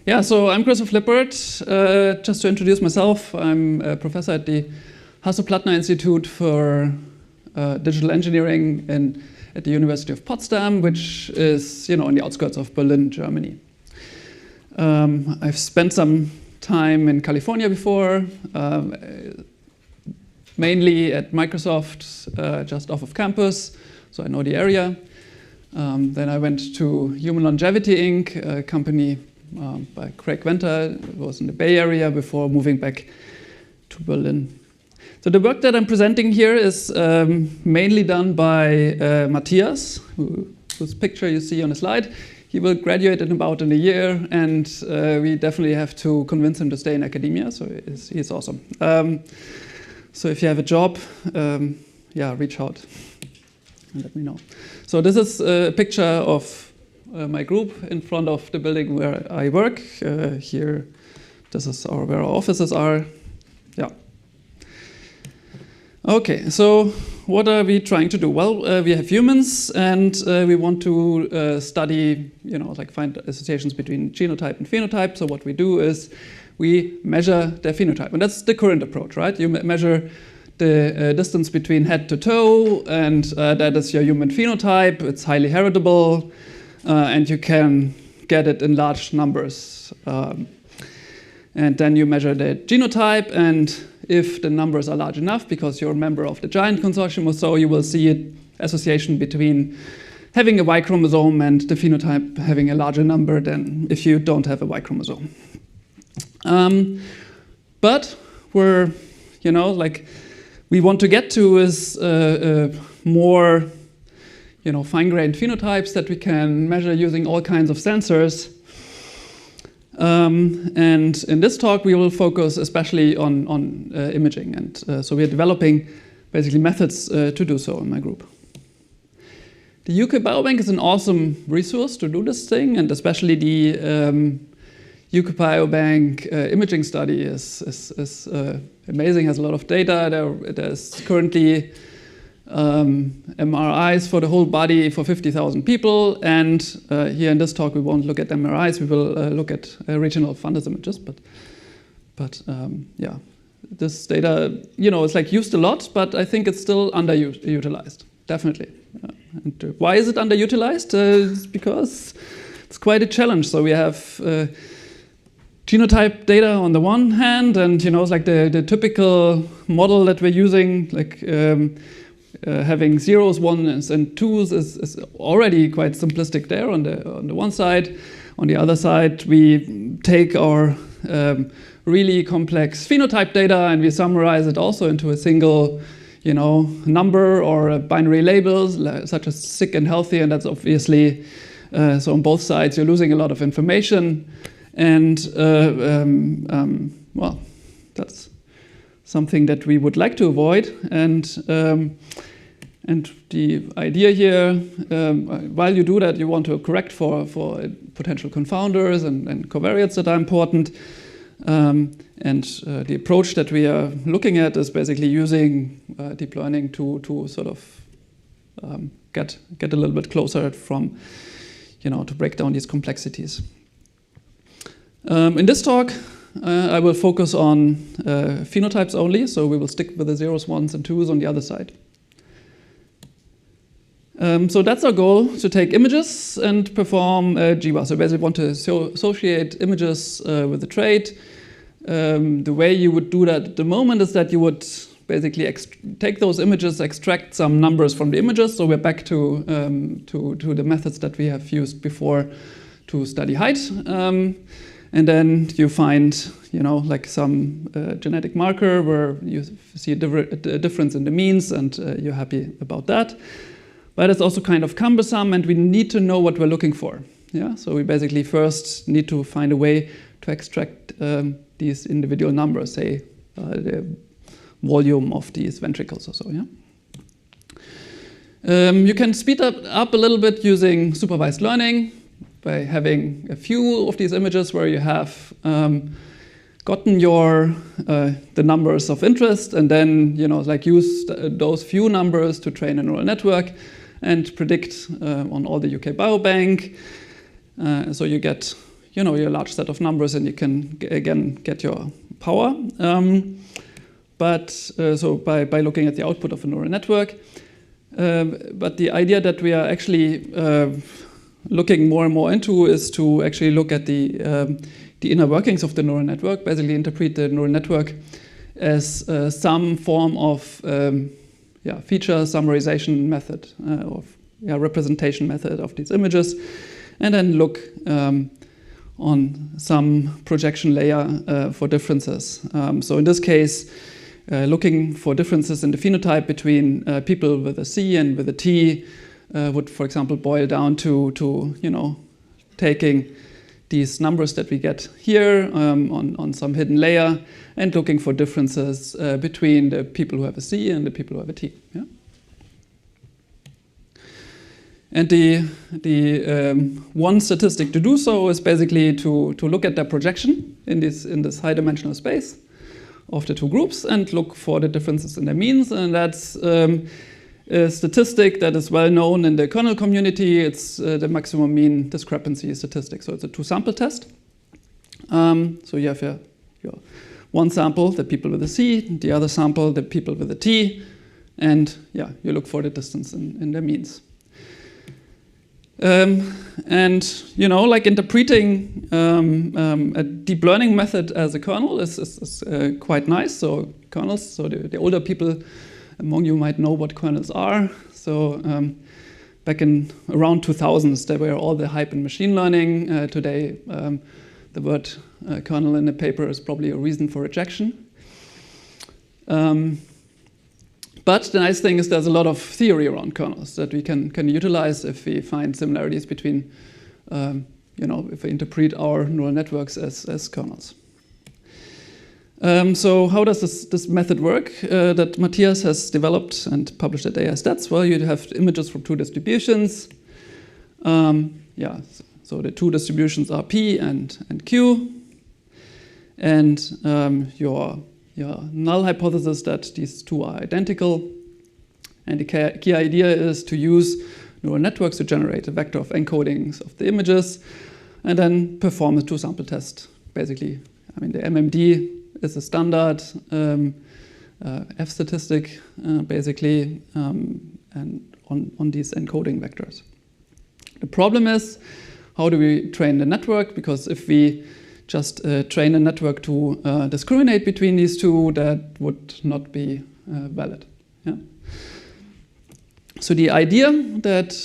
Yeah, so I'm Christoph Lippert. Just to introduce myself, I'm a professor at the Hasso-Plattner Institute for Digital Engineering at the University of Potsdam, which is, on the outskirts of Berlin, Germany. I've spent some time in California before, mainly at Microsoft, just off of campus, so I know the area. Then I went to Human Longevity Inc., a company by Craig Venter. It was in the Bay Area before moving back to Berlin. So the work that I'm presenting here is mainly done by Matthias, whose picture you see on the slide. He will graduate in about a year, and we definitely have to convince him to stay in academia, so he's awesome. So if you have a job, reach out and let me know. So this is a picture of my group in front of the building where I work. Here, this is where our offices are. Yeah. Okay, so what are we trying to do? Well, we have humans, and we want to study, find associations between genotype and phenotype. So what we do is we measure their phenotype, and that's the current approach, right? You measure the distance between head to toe, and that is your human phenotype. It's highly heritable, and you can get it in large numbers. And then you measure the genotype, and if the numbers are large enough, because you're a member of the giant consortium or so, you will see an association between having a Y chromosome and the phenotype having a larger number than if you don't have a Y chromosome. But we're, we want to get to is more, fine-grained phenotypes that we can measure using all kinds of sensors. And in this talk, we will focus especially on imaging. And so we are developing basically methods to do so in my group. The UK Biobank is an awesome resource to do this thing, and especially the UK Biobank imaging study is amazing, has a lot of data. There's currently MRIs for the whole body for 50,000 people, and here in this talk we won't look at MRIs, we will look at regional fundus images, but this data, it's used a lot, but I think it's still underutilized, definitely. And why is it underutilized? It's because it's quite a challenge. So we have genotype data on the one hand, and it's like the typical model that we're using, having zeros, ones, and twos is already quite simplistic there on the one side. On the other side, we take our really complex phenotype data and we summarize it also into a single, number or a binary labels, such as sick and healthy, and that's obviously so on both sides you're losing a lot of information, and well, that's something that we would like to avoid. And the idea here, while you do that, you want to correct for potential confounders and covariates that are important. The approach that we are looking at is basically using deep learning to sort of get a little bit closer from, to break down these complexities. In this talk, I will focus on phenotypes only, so we will stick with the zeros, ones, and twos on the other side. So that's our goal, to take images and perform GWAS. So basically want to associate images with a trait. The way you would do that at the moment is that you would basically take those images, extract some numbers from the images. So we're back to the methods that we have used before to study height. And then you find, some genetic marker where you see a difference in the means, and you're happy about that. But it's also kind of cumbersome, and we need to know what we're looking for. Yeah, so we basically first need to find a way to extract these individual numbers, say the volume of these ventricles or so. Yeah. You can speed up a little bit using supervised learning by having a few of these images where you have gotten the numbers of interest, and then use those few numbers to train a neural network and predict on all the UK Biobank. So you get your large set of numbers, and you can again get your power. So by looking at the output of a neural network. But the idea that we are actually looking more and more into is to actually look at the inner workings of the neural network, basically interpret the neural network as some form of feature summarization method of representation method of these images, and then look on some projection layer for differences. So in this case, looking for differences in the phenotype between people with a C and with a T would, for example, boil down to taking these numbers that we get here on some hidden layer and looking for differences between the people who have a C and the people who have a T. Yeah? And the one statistic to do so is basically to look at their projection in this high-dimensional space of the two groups and look for the differences in their means. And that's a statistic that is well known in the kernel community. It's the maximum mean discrepancy statistic. So it's a two-sample test. So you have your one sample, the people with a C, the other sample, the people with a T, and you look for the distance in their means. And like interpreting a deep learning method as a kernel is quite nice. So kernels, so the older people among you might know what kernels are. So back in around 2000s, there were all the hype in machine learning. Today, the word kernel in the paper is probably a reason for rejection. But the nice thing is there's a lot of theory around kernels that we can utilize if we find similarities between, if we interpret our neural networks as kernels. So how does this method work that Matthias has developed and published at AI Stats? Well, you have images from two distributions. So the two distributions are P and Q. And your null hypothesis that these two are identical. And the key idea is to use neural networks to generate a vector of encodings of the images and then perform a two-sample test. Basically, the MMD is a standard F statistic, basically, and on these encoding vectors. The problem is, how do we train the network? Because if we just train a network to discriminate between these two, that would not be valid. Yeah? So the idea that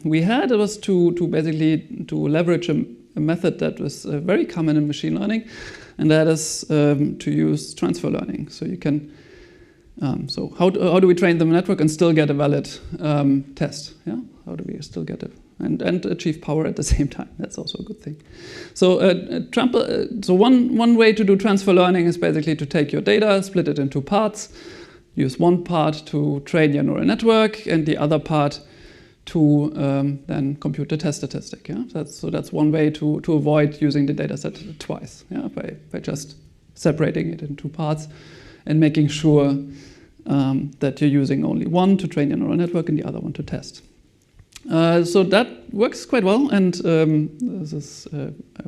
we had was to basically leverage a method that was very common in machine learning, and that is to use transfer learning. So you can, so how do we train the network and still get a valid test? Yeah, how do we still get it and achieve power at the same time? That's also a good thing. So one way to do transfer learning is basically to take your data, split it into parts, use one part to train your neural network, and the other part to then compute the test statistic. Yeah? That's one way to avoid using the data set twice, by just separating it into parts and making sure that you're using only one to train your neural network and the other one to test. So that works quite well, and I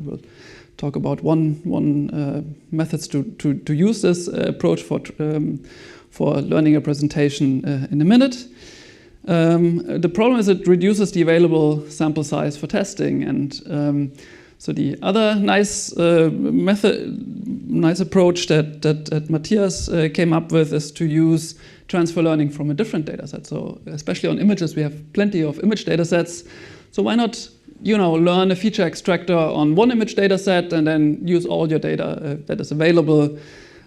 will talk about one methods to use this approach for learning a presentation in a minute. The problem is it reduces the available sample size for testing, and so the other nice approach that Matthias came up with is to use transfer learning from a different data set. So especially on images, we have plenty of image data sets. So why not learn a feature extractor on one image data set and then use all your data that is available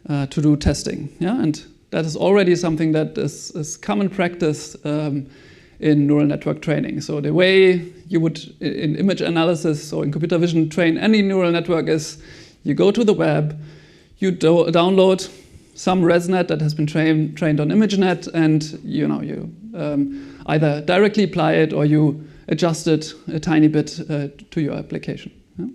to do testing. Yeah, and that is already something that is common practice in neural network training. So the way you would, in image analysis or in computer vision, train any neural network is you go to the web, you download some ResNet that has been trained on ImageNet, and you either directly apply it or you adjust it a tiny bit to your application. Yeah?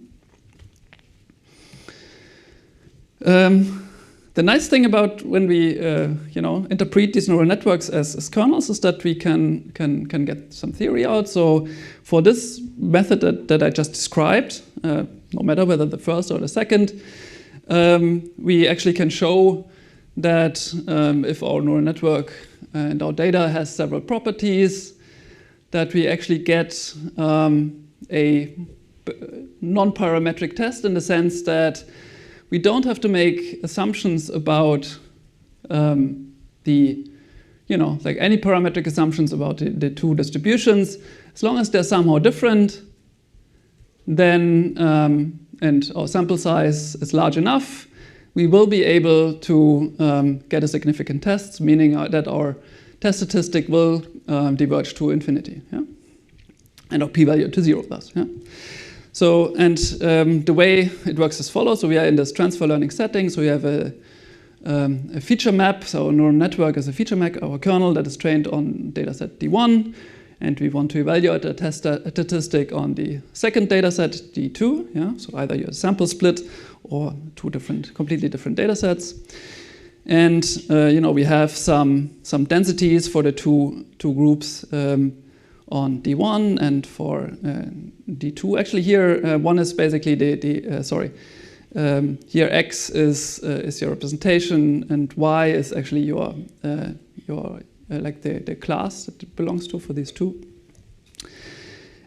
The nice thing about when we interpret these neural networks as kernels is that we can get some theory out. So for this method that I just described, no matter whether the first or the second, we actually can show that if our neural network and our data has several properties, that we actually get a non-parametric test in the sense that we don't have to make assumptions about like any parametric assumptions about the two distributions. As long as they're somehow different, then and our sample size is large enough, we will be able to get a significant test, meaning that our test statistic will diverge to infinity, yeah? And our p-value to 0 thus. Yeah? So, and the way it works as follows. So we are in this transfer learning setting. So we have a feature map. So our neural network is a feature map, our kernel that is trained on dataset D1. And we want to evaluate a test statistic on the second dataset, D2. Yeah? So either your sample split or two completely different datasets. And we have some densities for the two groups on D1 and for D2. Actually, here one is basically here X is your representation and Y is actually your like the class that it belongs to for these two.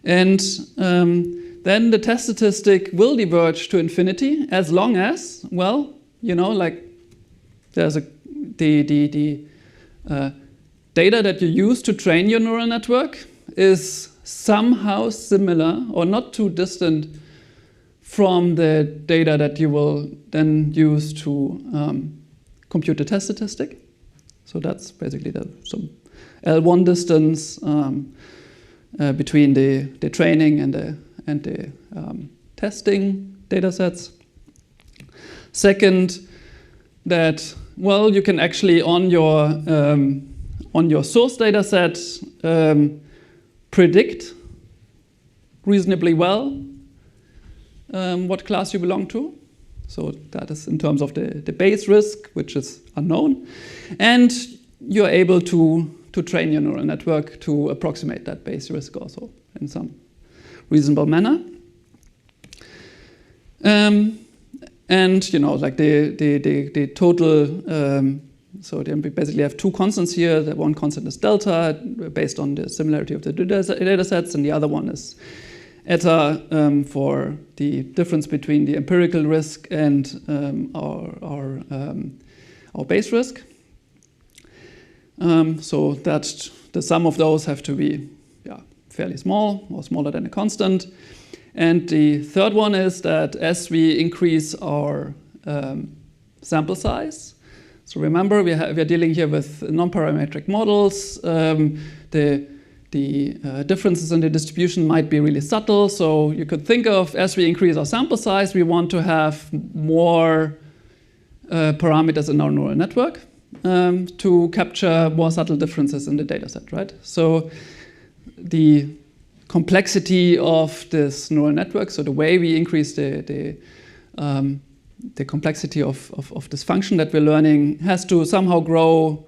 And then the test statistic will diverge to infinity as long as, well, like there's the data that you use to train your neural network is somehow similar or not too distant from the data that you will then use to compute the test statistic. So that's basically some L1 distance between the training and the testing data sets. Second, that, well, you can actually on your source data set predict reasonably well what class you belong to. So that is in terms of the base risk, which is unknown. And you're able to train your neural network to approximate that base risk also in some reasonable manner. And like the total, so then we basically have two constants here. The one constant is delta, based on the similarity of the data sets, and the other one is eta for the difference between the empirical risk and our base risk. So that the sum of those have to be fairly small or smaller than a constant. And the third one is that as we increase our sample size, so remember we are dealing here with non-parametric models. The differences in the distribution might be really subtle. So you could think of, as we increase our sample size, we want to have more parameters in our neural network to capture more subtle differences in the data set, right? So the complexity of this neural network, so the way we increase the complexity of this function that we're learning has to somehow grow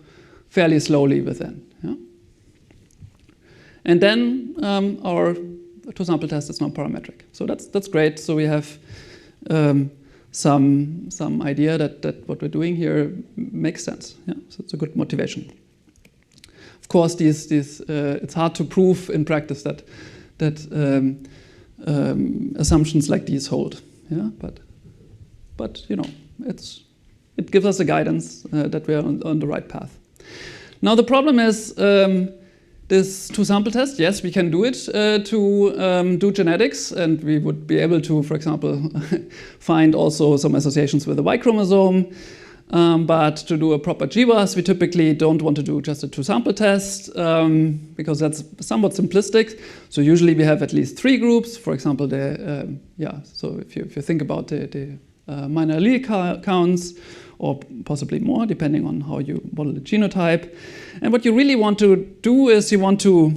fairly slowly within. Yeah? And then our two-sample test is non-parametric. So that's great. So we have some idea that what we're doing here makes sense. Yeah? So it's a good motivation. Of course, it's hard to prove in practice that assumptions like these hold. Yeah, but it gives us a guidance that we are on the right path. Now the problem is this two-sample test. Yes, we can do it to do genetics, and we would be able to, for example, find also some associations with the Y chromosome. But to do a proper GWAS, we typically don't want to do just a two-sample test because that's somewhat simplistic. So usually we have at least 3 groups. For example, so if you think about the minor allele counts, or possibly more, depending on how you model the genotype. And what you really want to do is you want to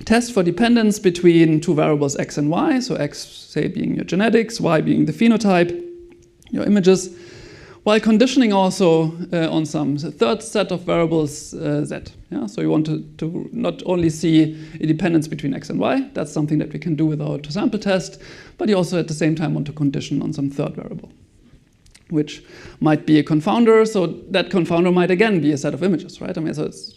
test for dependence between two variables X and Y. So X, say, being your genetics, Y being the phenotype, your images. while conditioning also on some third set of variables, z. Yeah? So you want to not only see a dependence between x and y, that's something that we can do with our two-sample test, but you also at the same time want to condition on some third variable, which might be a confounder. So that confounder might again be a set of images, right? I mean, so it's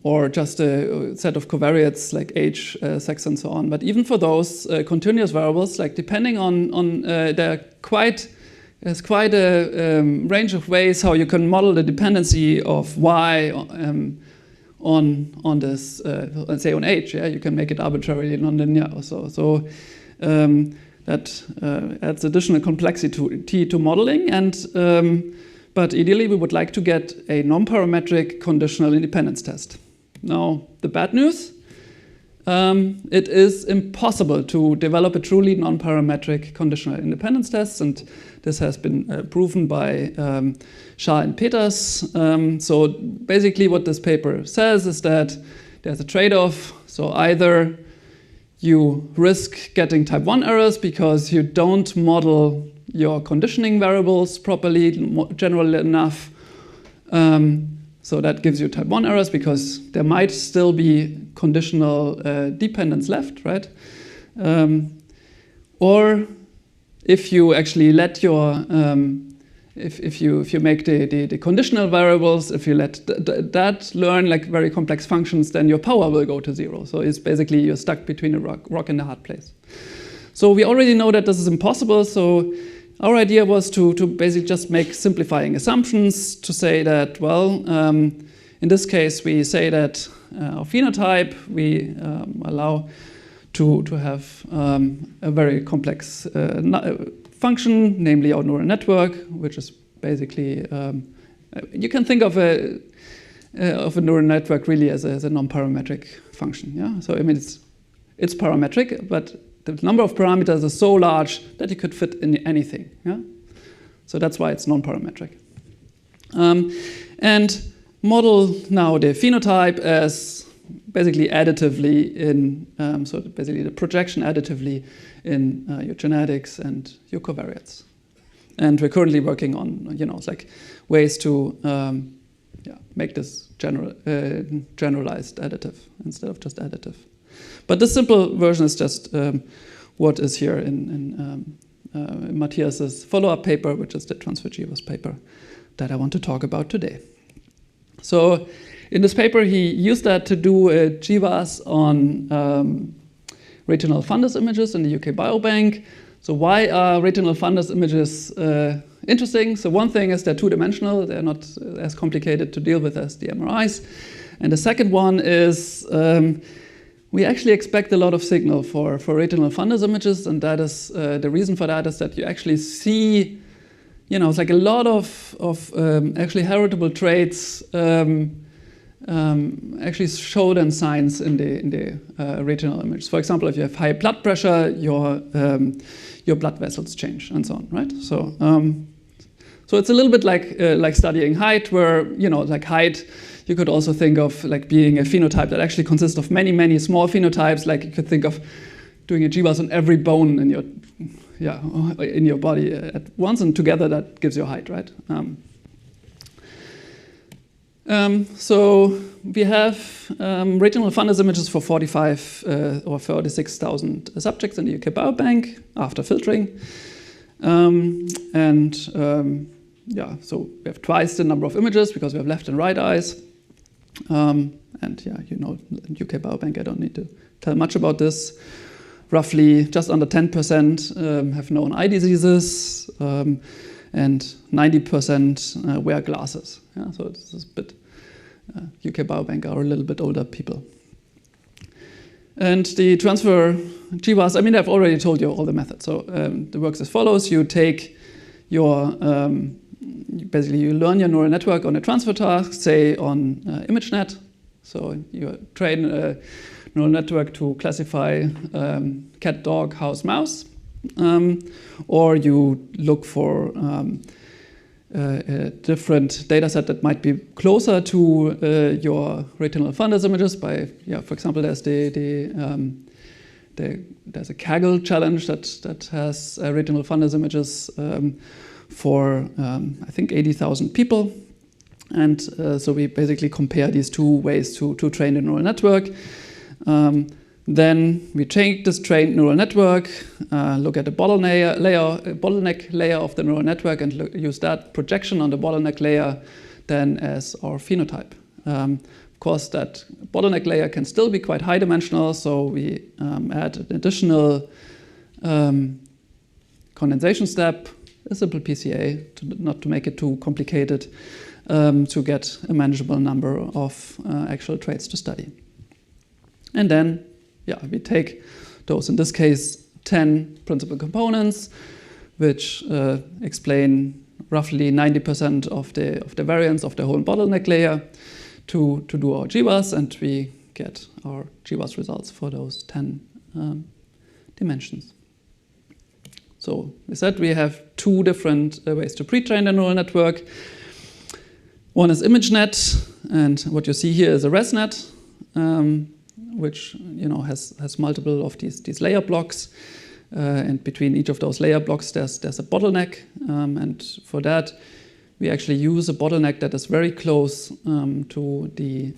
or just a set of covariates like age, sex, and so on. But even for those continuous variables, like depending on there's quite a range of ways how you can model the dependency of y on this, let's say on age. Yeah, you can make it arbitrarily nonlinear or so. So that adds additional complexity to modeling, and but ideally we would like to get a non-parametric conditional independence test. Now the bad news, it is impossible to develop a truly non-parametric conditional independence test, and this has been proven by Shah and Peters. So basically what this paper says is that there's a trade-off. So either you risk getting type 1 errors because you don't model your conditioning variables properly, general enough. So that gives you type 1 errors because there might still be conditional dependence left, right? Or if you actually let your, if you make the conditional variables, if you let that learn like very complex functions, then your power will go to 0. So it's basically you're stuck between a rock and a hard place. So we already know that this is impossible. So our idea was to basically just make simplifying assumptions to say that, well, in this case, we say that our phenotype, we allow to have a very complex function, namely our neural network, which is basically, you can think of a neural network really as a non-parametric function. Yeah? So I mean, it's parametric, but the number of parameters is so large that you could fit in anything. Yeah? So that's why it's non-parametric. And model now the phenotype as basically additively in, so basically the projection additively in your genetics and your covariates. And we're currently working on, like ways to make this generalized additive instead of just additive. But this simple version is just what is here in Matthias's follow-up paper, which is the transferGWAS paper that I want to talk about today. So in this paper, he used that to do a GWAS on retinal fundus images in the UK Biobank. So why are retinal fundus images interesting? So one thing is they're two-dimensional. They're not as complicated to deal with as the MRIs. And the second one is we actually expect a lot of signal for retinal fundus images, and that is the reason for that is that you actually see, it's like a lot of actually heritable traits actually show them signs in the retinal image. For example, if you have high blood pressure, your blood vessels change and so on, right? So so it's a little bit like studying height, where like height. You could also think of like being a phenotype that actually consists of many, many small phenotypes. Like you could think of doing a GWAS on every bone in your body at once, and together that gives you height, right? So we have retinal fundus images for 45 or 46,000 subjects in the UK Biobank after filtering, so we have twice the number of images because we have left and right eyes. And UK Biobank, I don't need to tell much about this. Roughly just under 10% have known eye diseases, and 90% wear glasses. Yeah, so this is a bit, UK Biobank are a little bit older people. And the transfer GWAS, I mean, I've already told you all the methods. So it works as follows. You take your basically, you learn your neural network on a transfer task, say on ImageNet. So you train a neural network to classify cat, dog, house, mouse. Or you look for a different data set that might be closer to your retinal fundus images by, for example, there's the there's a Kaggle challenge that has retinal fundus images for, I think, 80,000 people. And so we basically compare these two ways to train the neural network. Then we take this trained neural network, look at the bottleneck layer of the neural network, and use that projection on the bottleneck layer then as our phenotype. Of course, that bottleneck layer can still be quite high dimensional, so we add an additional condensation step, a simple PCA, not to make it too complicated, to get a manageable number of actual traits to study. And then, we take those, in this case, 10 principal components, which explain roughly 90% of the variance of the whole bottleneck layer to do our GWAS, and we get our GWAS results for those 10 dimensions. So we said we have two different ways to pre-train the neural network. One is ImageNet, and what you see here is a ResNet, which has multiple of these layer blocks, and between each of those layer blocks there's a bottleneck, and for that we actually use a bottleneck that is very close to the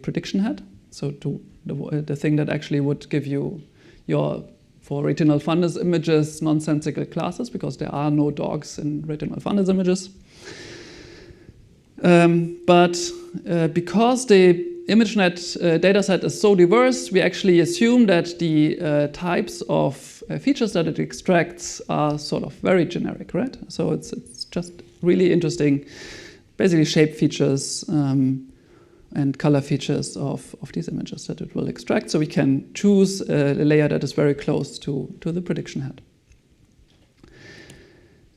prediction head, so to the thing that actually would give you your, for retinal fundus images, nonsensical classes, because there are no dogs in retinal fundus images. But because the ImageNet dataset is so diverse, we actually assume that the types of features that it extracts are sort of very generic, right? So it's just really interesting, basically shape features and color features of these images that it will extract. So we can choose a layer that is very close to the prediction head.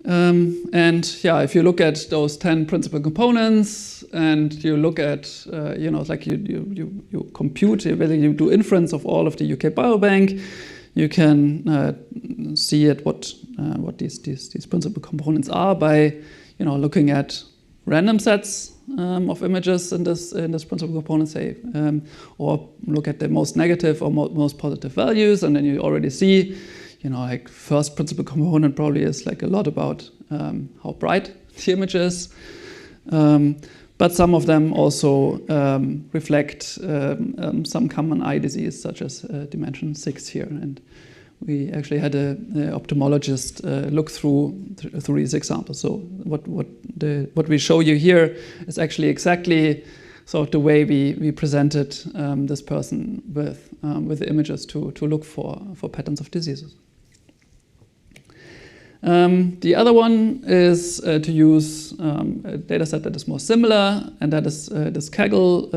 If you look at those 10 principal components and you look at, like you compute, basically you do inference of all of the UK Biobank, you can see at what these principal components are by, looking at random sets of images in this principal component, say, or look at the most negative or most positive values, and then you already see, like first principal component probably is like a lot about how bright the image is. But some of them also reflect some common eye disease, such as dimension 6 here. And we actually had an ophthalmologist look through these examples. So what we show you here is actually exactly sort of the way we presented this person with the images to look for patterns of diseases. The other one is to use a data set that is more similar, and that is this Kaggle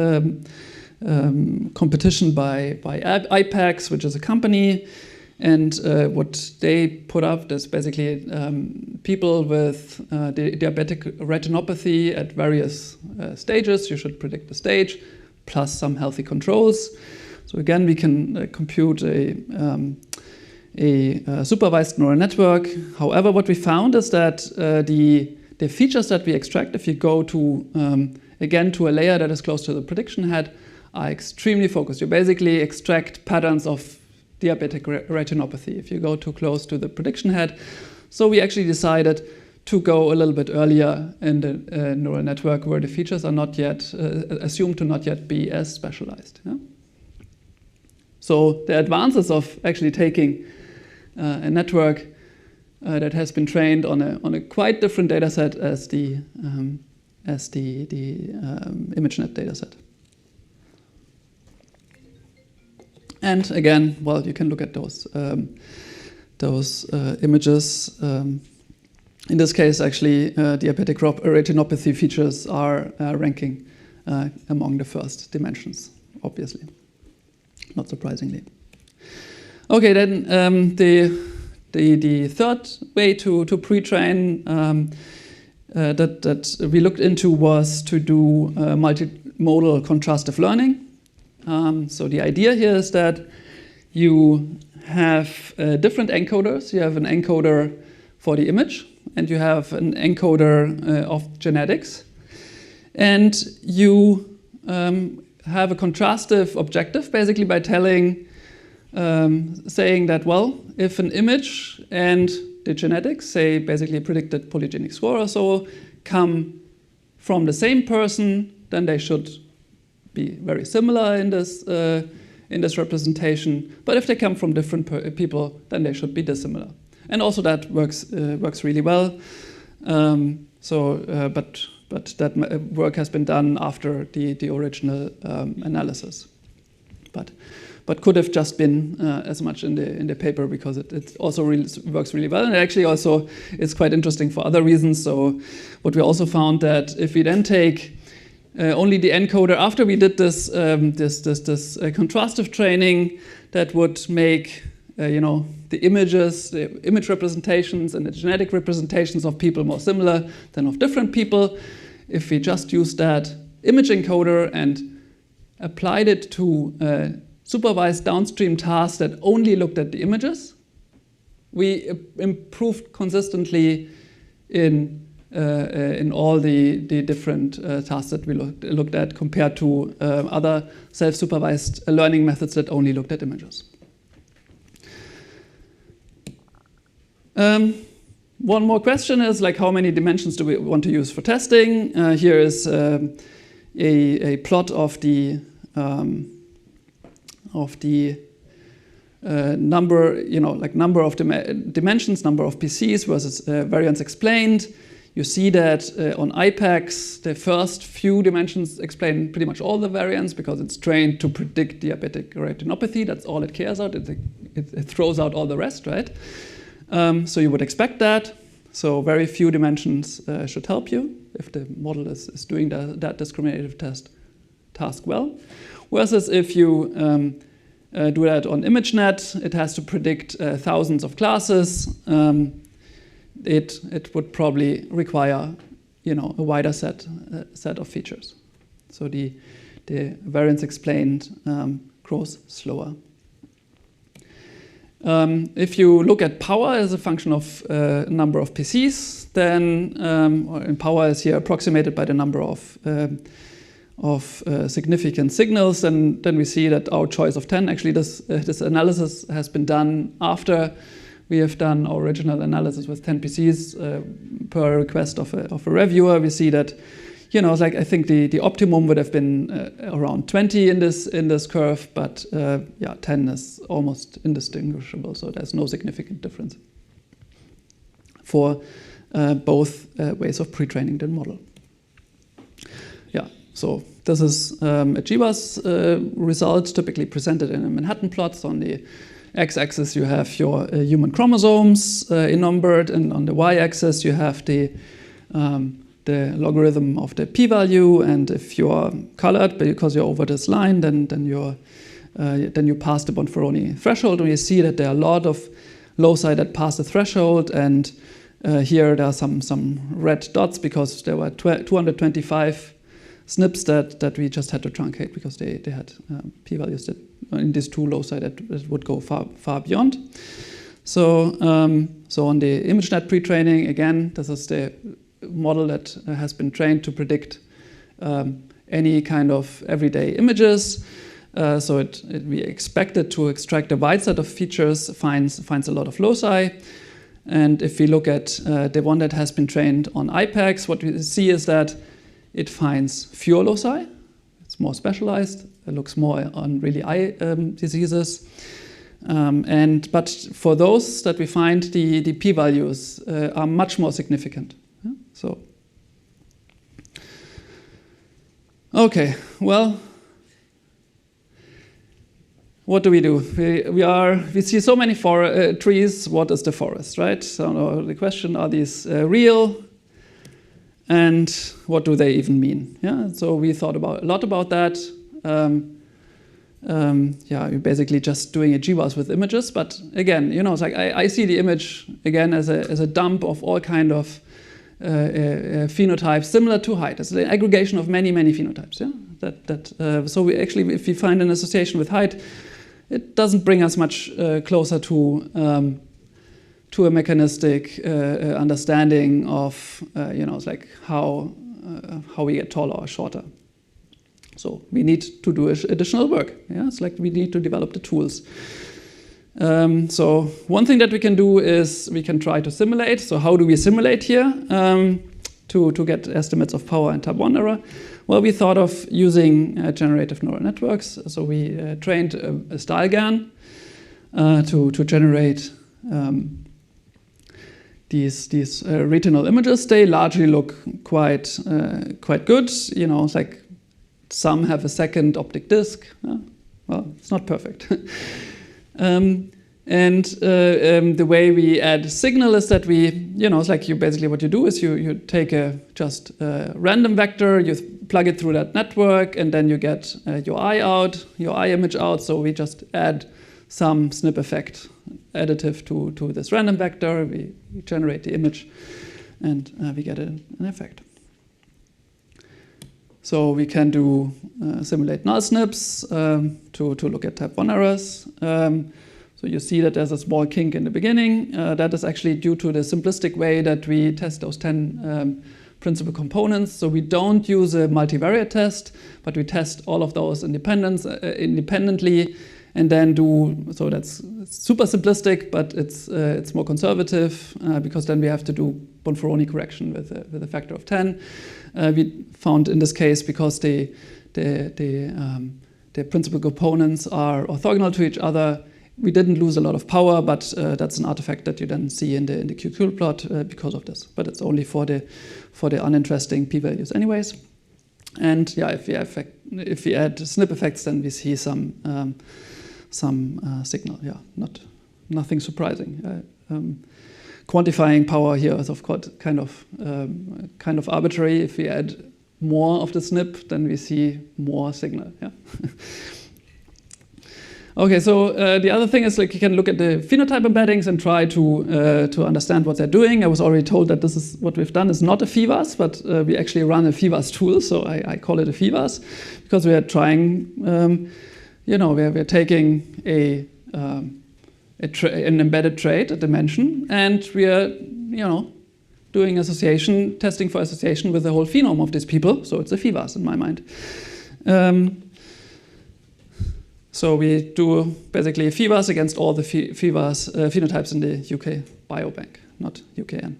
competition by IPAX, which is a company. And what they put up is basically people with diabetic retinopathy at various stages. You should predict the stage, plus some healthy controls. So again, we can compute a supervised neural network. However, what we found is that the features that we extract, if you go to, again, to a layer that is close to the prediction head, are extremely focused. You basically extract patterns of diabetic retinopathy if you go too close to the prediction head. So we actually decided to go a little bit earlier in the neural network where the features are not yet, assumed to not yet be as specialized. Yeah? So the advances of actually taking a network that has been trained on a quite different data set as the ImageNet data set. And again, well, you can look at those images. In this case, actually, diabetic retinopathy features are ranking among the first dimensions, obviously, not surprisingly. Okay, then the third way to pre-train that we looked into was to do multimodal contrastive learning. So the idea here is that you have different encoders. You have an encoder for the image, and you have an encoder of genetics. And you have a contrastive objective, basically by telling saying that, well, if an image and the genetics, say basically predicted polygenic score or so, come from the same person, then they should be very similar in this representation. But if they come from different people, then they should be dissimilar. And also that works really well. But that work has been done after the original analysis. But could have just been as much in the paper, because it also really works really well. And actually also it's quite interesting for other reasons. So what we also found, that if we then take only the encoder after we did this contrastive training, that would make the images, the image representations and the genetic representations of people more similar than of different people. If we just use that image encoder and applied it to supervised downstream tasks that only looked at the images, we improved consistently in all the different tasks that we looked at, compared to other self-supervised learning methods that only looked at images. One more question is, like, how many dimensions do we want to use for testing? Here is a plot of the number, number of dimensions, number of PCs versus variance explained. You see that on IPEX, the first few dimensions explain pretty much all the variance, because it's trained to predict diabetic retinopathy. That's all it cares about. It throws out all the rest, right? So you would expect that. So very few dimensions should help you if the model is doing that discriminative task well. Versus if you do that on ImageNet, it has to predict thousands of classes. It would probably require, a wider set of features. So the variance explained grows slower. If you look at power as a function of number of PCs, then power is here approximated by the number of significant signals, and then we see that our choice of 10, actually this analysis has been done after we have done our original analysis with 10 PCs per request of a reviewer. We see that, I think the optimum would have been around 20 in this curve, but 10 is almost indistinguishable, so there's no significant difference for both ways of pre-training the model. So this is a GWAS result, typically presented in a Manhattan plot. So on the x-axis you have your human chromosomes numbered, and on the y-axis you have the logarithm of the p-value. And if you are colored because you're over this line, then you pass the Bonferroni threshold, and you see that there are a lot of loci that pass the threshold. And here there are some red dots because there were 225 SNPs that we just had to truncate because they had p-values that in these two loci that would go far beyond. So on the ImageNet pre-training, again, this is the model that has been trained to predict any kind of everyday images. So we expect it to extract a wide set of features, finds a lot of loci. And if we look at the one that has been trained on IPEX, what we see is that it finds fewer loci. It's more specialized. It looks more on really eye diseases. But for those that we find, the p-values are much more significant. So, okay, well, what do? We see so many trees. What is the forest, right? So the question: are these real? And what do they even mean? So we thought a lot about that. You're basically just doing a GWAS with images. But again, it's like I see the image again as a dump of all kind of phenotypes similar to height. It's an aggregation of many phenotypes. So we actually, if we find an association with height, it doesn't bring us much closer to a mechanistic understanding of it's like how we get taller or shorter. So we need to do additional work. It's like we need to develop the tools So one thing that we can do is we can try to simulate. So how do we simulate here to get estimates of power and type 1 error? Well, we thought of using generative neural networks. So we trained a style GAN to generate these retinal images. They largely look quite good. You know, it's like some have a second optic disc. Well, it's not perfect. The way we add signal is that it's like basically what you do is you take just a random vector, you plug it through that network, and then you get your eye image out. So we just add some snip effect additive to this random vector. We generate the image, and we get an effect. So we can do simulate null snips to look at type 1 errors. So you see that there's a small kink in the beginning. That is actually due to the simplistic way that we test those 10 principal components. So we don't use a multivariate test, but we test all of those independently, and then so that's super simplistic, but it's more conservative because then we have to do Bonferroni correction with a factor of 10. We found in this case, because the principal components are orthogonal to each other, we didn't lose a lot of power, but that's an artifact that you then see in the QQ plot because of this. But it's only for the uninteresting p-values anyways. And yeah, if we add snip effects, then we see some signal. Yeah, nothing surprising. Quantifying power here is of course kind of arbitrary. If we add more of the snip, then we see more signal. Yeah. Okay, so the other thing is like you can look at the phenotype embeddings and try to understand what they're doing. I was already told that this is what we've done is not a PHEVAS, but we actually run a PHEVAS tool, so I call it a PHEVAS because we are trying, we're taking an embedded trait, a dimension, and we are, doing association, testing for association with the whole phenome of these people. So it's a PHEVAS in my mind. So we do basically a PHEVAS against all the PHEVAS phenotypes in the UK Biobank, not UKN.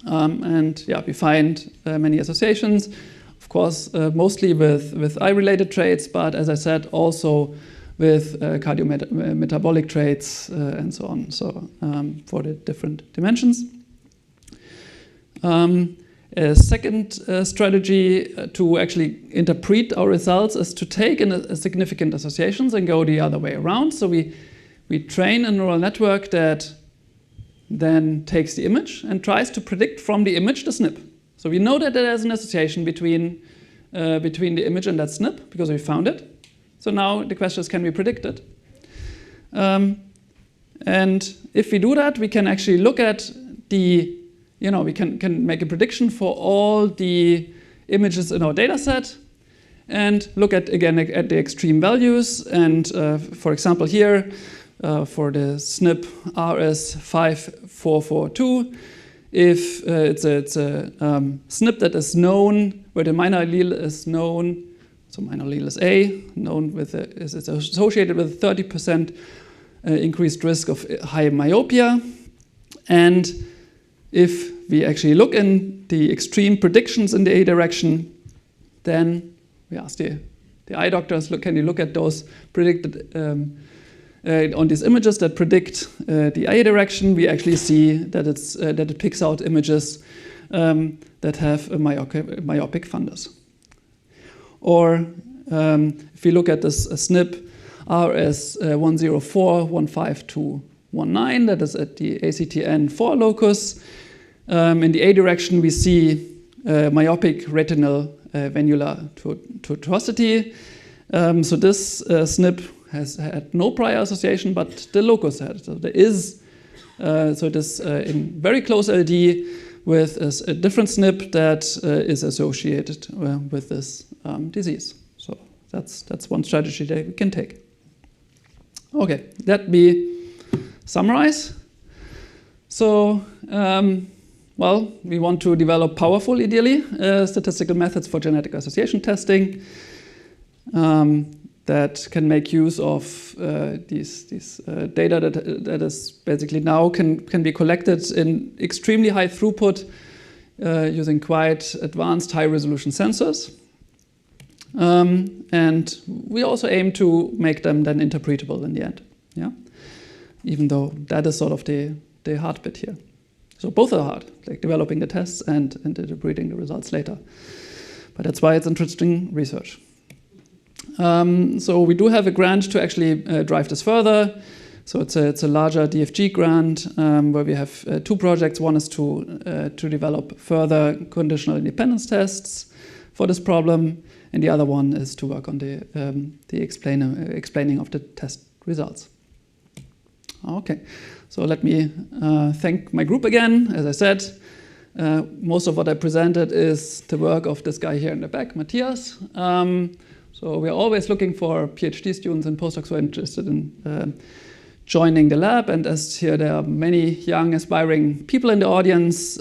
And yeah, we find many associations, of course, mostly with eye-related traits, but as I said, also with cardiometabolic traits and so on. So for the different dimensions. A second strategy to actually interpret our results is to take in significant associations and go the other way around. So we train a neural network that then takes the image and tries to predict from the image the SNP. So we know that there's an association between the image and that SNP because we found it. So now the question is, can we predict it? And if we do that, we can actually look at we can make a prediction for all the images in our data set and look at the extreme values. And for example, here for the SNP RS5442, if it's a SNP that is known, where the minor allele is known, so minor allele is A, known is associated with 30% increased risk of high myopia. And if we actually look in the extreme predictions in the A direction, then we ask the eye doctors, can you look at those predicted on these images that predict the A direction? We actually see that it picks out images that have a myopic fundus. Or if we look at this SNP RS1041521, that is at the ACTN4 locus. In the A direction, we see myopic retinal venular tortuosity. So this SNP has had no prior association, but the locus had. So there is this in very close LD with a different SNP that is associated with this disease. So that's one strategy that we can take. Okay, let me summarize. So, we want to develop powerful, ideally, statistical methods for genetic association testing. that can make use of these data that is basically now can be collected in extremely high throughput using quite advanced high-resolution sensors. And we also aim to make them then interpretable in the end, yeah? Even though that is sort of the hard bit here. So both are hard, like developing the tests and interpreting the results later. But that's why it's interesting research. So we do have a grant to actually drive this further. So it's a larger DFG grant where we have 2 projects. One is to develop further conditional independence tests for this problem, and the other one is to work on the explaining of the test results. Okay, so let me thank my group again. As I said, most of what I presented is the work of this guy here in the back, Matthias. So we're always looking for PhD students and postdocs who are interested in joining the lab. And as here there are many young aspiring people in the audience,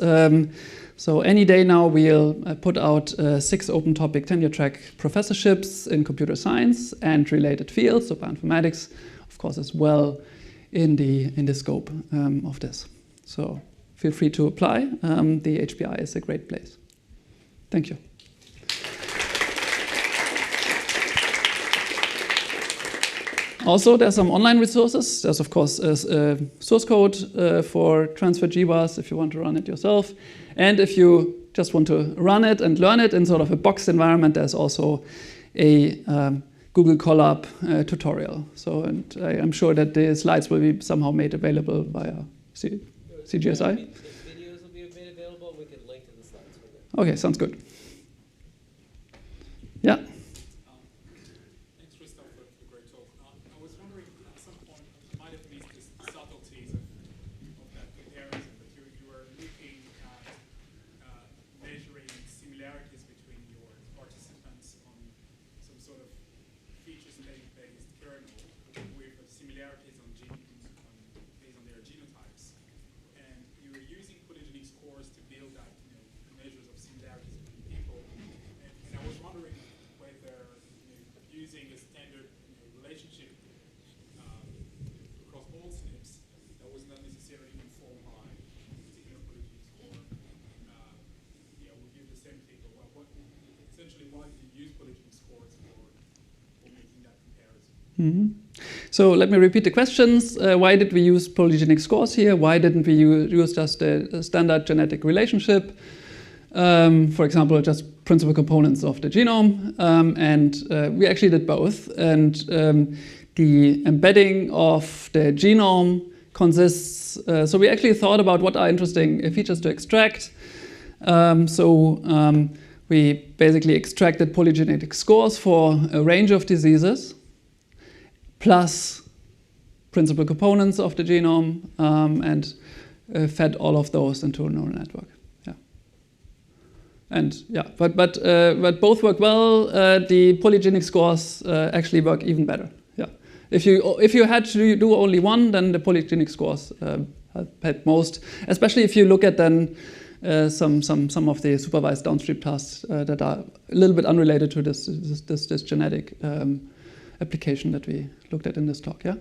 so any day now we'll put out 6 open topic tenure track professorships in computer science and related fields. So bioinformatics, of course, as well in the scope of this. So feel free to apply. The HPI is a great place. Thank you. Also, there's some online resources. There's, of course, a source code for transferGWAS if you want to run it yourself. And if you just want to run it and learn it in sort of a boxed environment, there's also a Google Colab tutorial. So, and I'm sure that the slides will be somehow made available via CGSI. The videos will be made available. We can link to the slides for them. Okay, sounds good. Yeah. Thanks, Christoph, for the great talk. I was wondering, at some point, you might have missed the subtleties of that comparison, but you were looking at measuring similarities between your participants on some sort of feature state-based kernel with similarities on based on their genotypes. And you were using polygenic scores to build that, measures of similarities between people. And I was wondering whether using a standard relationship across all SNPs that was not necessarily informed by a particular polygenic score would give the same thing. Essentially, why did you use polygenic scores for making that comparison? Mm-hmm. So let me repeat the questions. Why did we use polygenic scores here? Why didn't we use just a standard genetic relationship? For example, just principal components of the genome. And we actually did both. And the embedding of the genome consists, so we actually thought about what are interesting features to extract. We basically extracted polygenetic scores for a range of diseases, plus principal components of the genome, and fed all of those into a neural network. Yeah. And yeah, but both work well. The polygenic scores actually work even better. Yeah. If you had to do only one, then the polygenic scores help most. Especially if you look at then some of the supervised downstream tasks that are a little bit unrelated to this genetic application that we looked at in this talk. Yeah.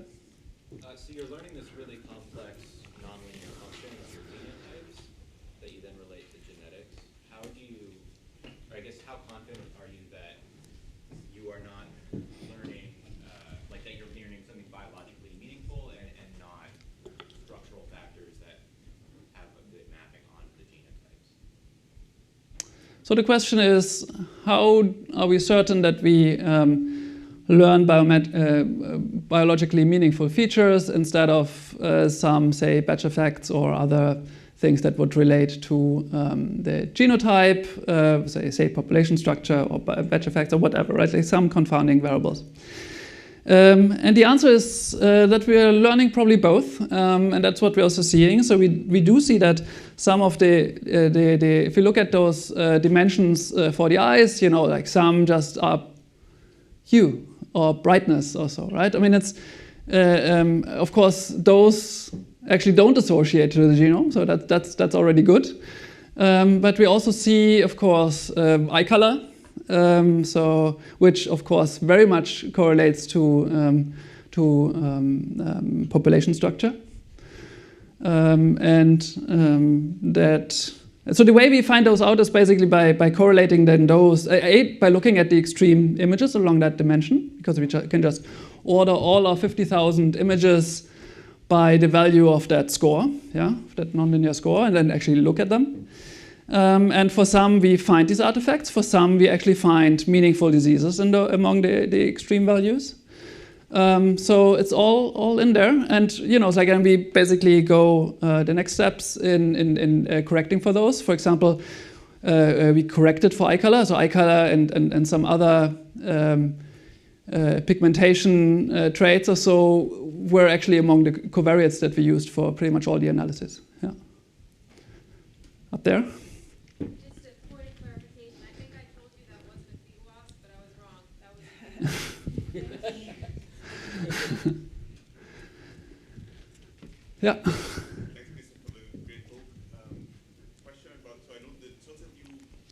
So you're learning this really complex nonlinear function of your phenotypes that you then relate to genetics. How confident are you that you are not learning, that you're learning something biologically meaningful and not structural factors that have a good mapping onto the genotypes? So the question is, how are we certain that we learn biologically meaningful features instead of some, say, batch effects or other things that would relate to the genotype, say population structure or batch effects or whatever, right? Like some confounding variables. And the answer is that we are learning probably both, and that's what we're also seeing. So we do see that some of the if you look at those dimensions for the eyes, like some just are hue or brightness or so, right? I mean, it's of course those actually don't associate to the genome, so that's already good. But we also see, of course, eye color so which of course very much correlates to population structure, so the way we find those out is basically by correlating then those by looking at the extreme images along that dimension, because we can just order all our 50,000 images by the value of that score, that nonlinear score, and then actually look at them. And for some, we find these artifacts. For some, we actually find meaningful diseases among the extreme values. So it's all in there. And, it's like, and we basically go the next steps in correcting for those. For example, we corrected for eye color. So eye color and some other pigmentation traits or so were actually among the covariates that we used for pretty much all the analysis. Yeah. Up there. Just a point of clarification. I think I told you that wasn't a GWAS, but I was wrong. That was Yeah. Thanks, Christoph, for the great talk. Question about, so I know the tools that you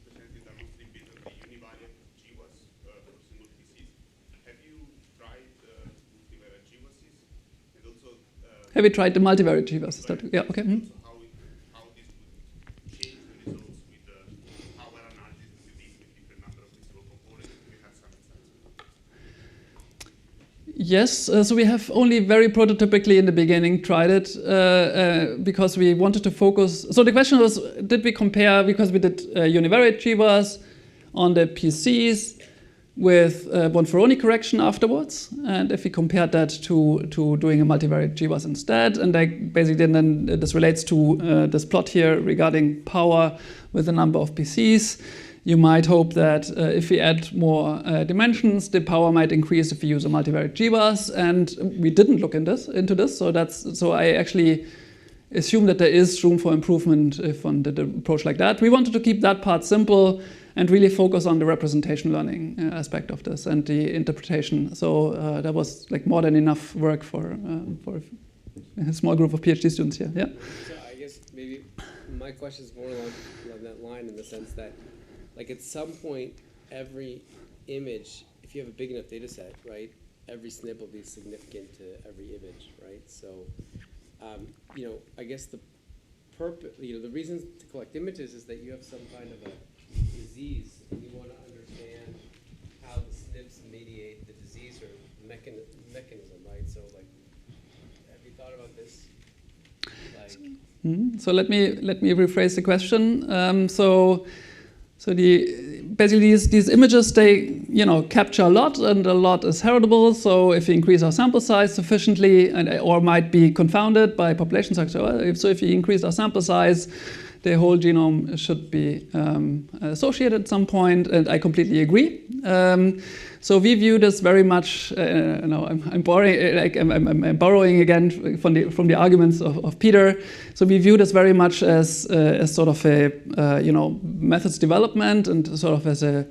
presented are mostly based on the univariate GWAS for single PCs. Have you tried multivariate GWASs? And also, have you tried the multivariate GWAS? Yeah, okay. Mm-hmm. So how this would change the results with the power analysis with different number of visible components? Do you have some examples? Yes, so we have only very prototypically in the beginning tried it because we wanted to focus. So the question was, did we compare, because we did univariate GWAS on the PCs with Bonferroni correction afterwards, and if we compared that to doing a multivariate GWAS instead, and basically then this relates to this plot here regarding power with the number of PCs. You might hope that if we add more dimensions, the power might increase if we use a multivariate GWAS, and we didn't look into this. So I actually assume that there is room for improvement if one did an approach like that. We wanted to keep that part simple and really focus on the representation learning aspect of this and the interpretation. So that was like more than enough work for a small group of PhD students here. Yeah. So I guess maybe my question is more along that line, in the sense that, like, at some point, every image, if you have a big enough data set, right, every SNP will be significant to every image, right? So, I guess the purpose, the reason to collect images is that you have some kind of a disease, and you want to understand how the SNPs mediate the disease or mechanism, right? So, like, have you thought about this? Like, So let me rephrase the question. So basically these images, they capture a lot, and a lot is heritable. So if we increase our sample size sufficiently, or might be confounded by population structure, so if we increase our sample size, the whole genome should be associated at some point, and I completely agree. So we view this very much. I'm borrowing again from the arguments of Peter. So we view this very much as sort of a methods development, and sort of as a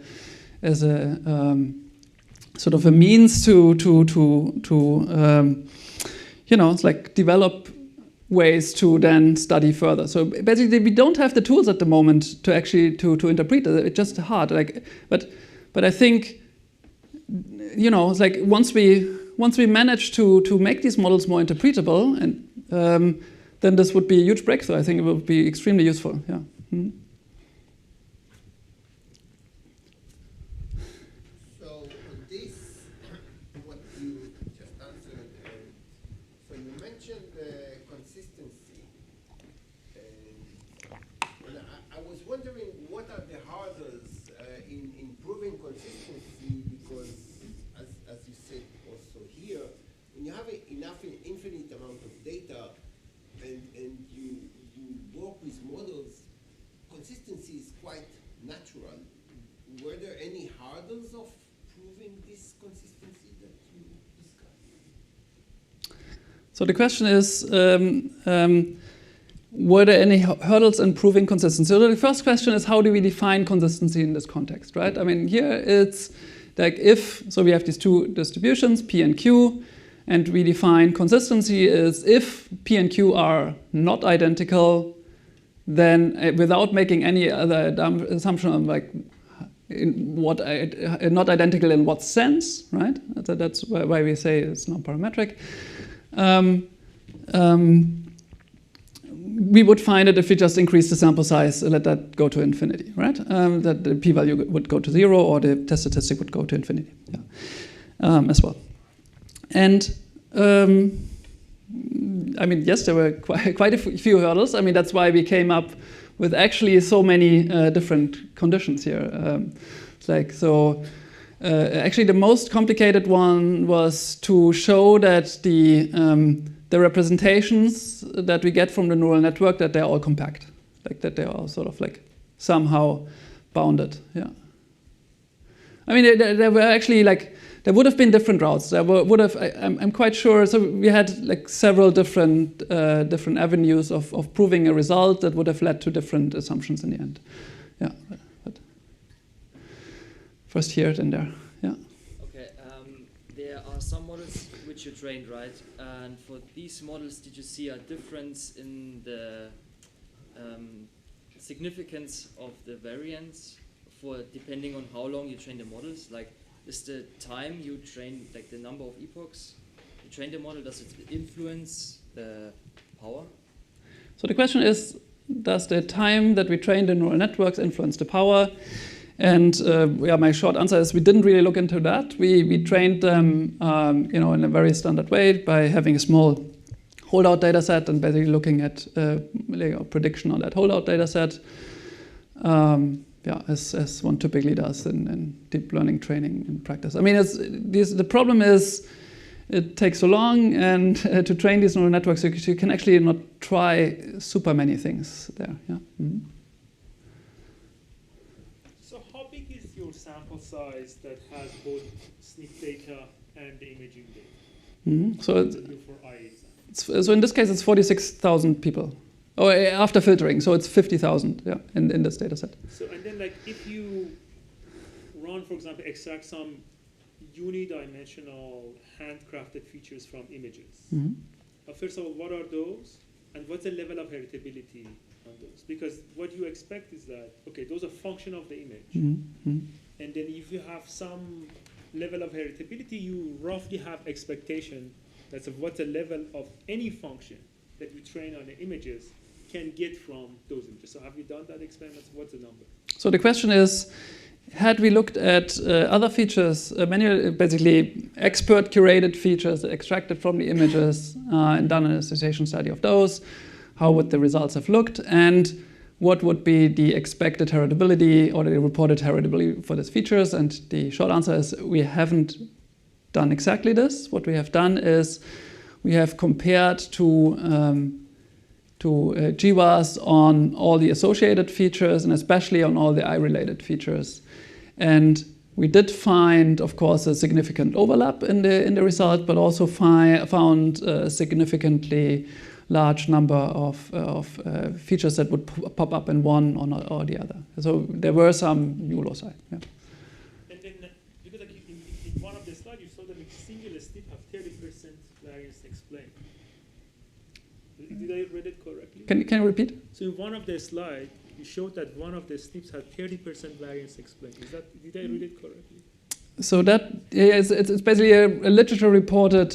sort of a means to it's like develop ways to then study further. So basically, we don't have the tools at the moment to actually to interpret it. It's just hard. But I think it's like once we manage to make these models more interpretable, and then this would be a huge breakthrough. I think it would be extremely useful. Yeah. Mm-hmm. So the question is, were there any hurdles in proving consistency? So the first question is, how do we define consistency in this context, right? I mean, here it's like so we have these two distributions, P and Q, and we define consistency is if P and Q are not identical, then without making any other assumption on like not identical in what sense, right? That's why we say it's not parametric. We would find it if we just increase the sample size, let that go to infinity, right? That the p-value would go to 0 or the test statistic would go to infinity, as well. And I mean, yes, there were quite a few hurdles. I mean, that's why we came up with actually so many different conditions here. Actually, the most complicated one was to show that the representations that we get from the neural network, that they're all compact, like that they are sort of like somehow bounded. Yeah. I mean, there were actually like there would have been different routes. I'm quite sure. So we had like several different avenues of proving a result that would have led to different assumptions in the end. Yeah. But first here, then there. Yeah. Okay. There are some models which you trained, right? And for these models, did you see a difference in the significance of the variance depending on how long you train the models? Like, is the time you train, like the number of epochs you train the model, does it influence the power? So the question is, does the time that we train the neural networks influence the power? And my short answer is we didn't really look into that. We trained them, in a very standard way by having a small holdout data set and basically looking at prediction on that holdout data set. As one typically does in deep learning training in practice. I mean, the problem is it takes so long, and to train these neural networks, you can actually not try super many things there. Yeah. Mm-hmm. So how big is your sample size that has both SNP data and the imaging data? Mm-hmm. So in this case, it's 46,000 people. Oh, after filtering, so it's 50,000, in this data set. So, and then, like, if you run, for example, extract some unidimensional handcrafted features from images, first of all, what are those? And what's the level of heritability on those? Because what you expect is that, okay, those are function of the image. And then if you have some level of heritability, you roughly have expectation that's of what's the level of any function that you train on the images can get from those images. So have you done that experiment? What's the number? So the question is, had we looked at other features, basically expert curated features extracted from the images and done an association study of those, how would the results have looked? And what would be the expected heritability or the reported heritability for these features? And the short answer is we haven't done exactly this. What we have done is we have compared to GWAS on all the associated features and especially on all the eye-related features. And we did find, of course, a significant overlap in the result, but also found a significantly large number of features that would pop up in one or the other. So there were some new loci. Yeah. And then, because like in one of the slides, you saw that a single SNP have 30% variance explained. Did I read it correctly? Can you repeat? So in one of the slides, you showed that one of the SNPs had 30% variance explained. Did I read it correctly? So that it's basically a literature reported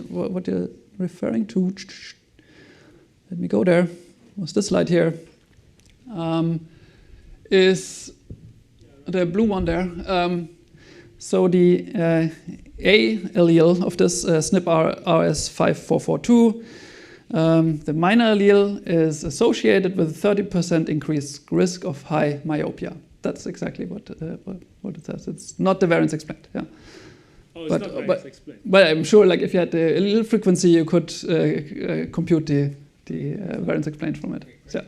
what you're referring to. Let me go there. What's this slide here? Is the blue one there? So the A allele of this SNP RS5442. The minor allele is associated with a 30% increased risk of high myopia. That's exactly what it says. It's not the variance explained. Yeah. Oh, it's not variance explained. But I'm sure, like, if you had the allele frequency, you could compute the variance explained from it. Yeah.